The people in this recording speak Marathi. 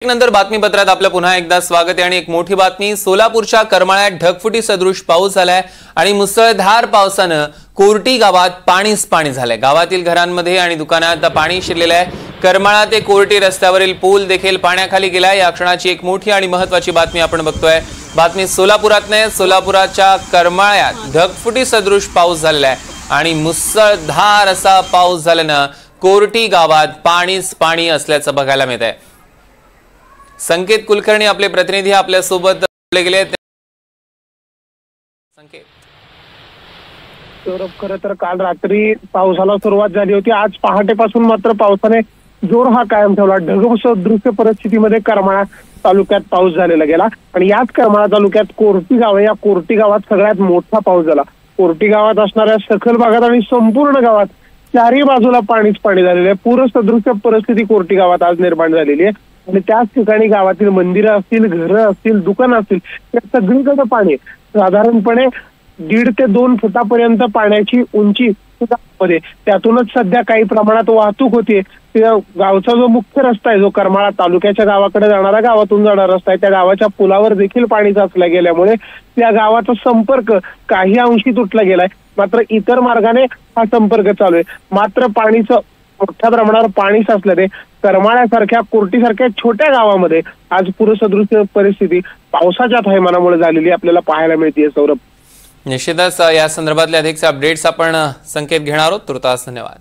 नंतर बातमीपत्रात आपलं पुन्हा एकदा स्वागत आहे आणि एक मोठी बातमी। सोलापूरच्या करमाळ्यात ढगफुटी सदृश पाऊस झालाय आणि मुसळधार पावसानं कोर्टी गावात पाणीच पाणी झालंय। गावातील घरांमध्ये आणि दुकानात पाणी शिरलेलं आहे। करमाळा ते कोर्टी रस्त्यावरील पूल देखील पाण्याखाली गेलाय। या क्षणाची एक मोठी आणि महत्त्वाची बातमी आपण बघतोय। बातमी सोलापुरातने सोलापुराच्या करमाळ्यात ढगफुटी सदृश पाऊस झालेला आहे आणि मुसळधार असा पाऊस झाल्यानं कोर्टी गावात पाणीच पाणी असल्याचं बघायला मिळत आहे। संकेत कुलकर्णी आपले प्रतिनिधी आपल्या सोबत गेले। संकेत, खरं तर काल रात्री पावसाला सुरुवात झाली होती। आज पहाटेपासून मात्र पावसाने जोर हा कायम ठेवला। ढगसदृश्य परिस्थितीमध्ये करमाळा तालुक्यात पाऊस झालेला गेला आणि याच करमाळा तालुक्यात कोर्टी गाव आहे। या कोर्टी गावात सगळ्यात मोठा पाऊस झाला। कोर्टी गावात असणाऱ्या सखल भागात आणि संपूर्ण गावात चारही बाजूला पाणीच पाणी झालेलं आहे। पूरसदृश्य परिस्थिती कोर्टी गावात आज निर्माण झालेली आहे आणि त्याच ठिकाणी गावातील मंदिरं असतील, घरं असतील, दुकानं असतील, या सगळीकडे पाणी साधारणपणे 1.5 ते 2 फुटापर्यंत पाण्याची उंची मध्ये। त्यातूनच सध्या काही प्रमाणात वाहतूक होते। गावचा जो मुख्य रस्ता आहे, जो करमाळा तालुक्याच्या गावाकडे जाणारा, गावातून जाणारा रस्ता आहे, त्या गावाच्या पुलावर देखील पाणी साचलं गेल्यामुळे त्या गावाचा संपर्क काही अंशी तुटला गेलाय। मात्र इतर मार्गाने हा संपर्क चालू आहे। मात्र पाणीचं मोठ्या प्रमाणावर पाणी साचल्याने करमाळ्यासारख्या, कोर्टीसारख्या छोट्या गावामध्ये आज पूरसदृश्य परिस्थिती पावसाच्या थैमानामुळे झालेली आपल्याला पाहायला मिळते। सौरभ, निश्चितच या संदर्भातले अधिकचे अपडेट्स आपण संकेत घेणार आहोत। तुर्तास धन्यवाद।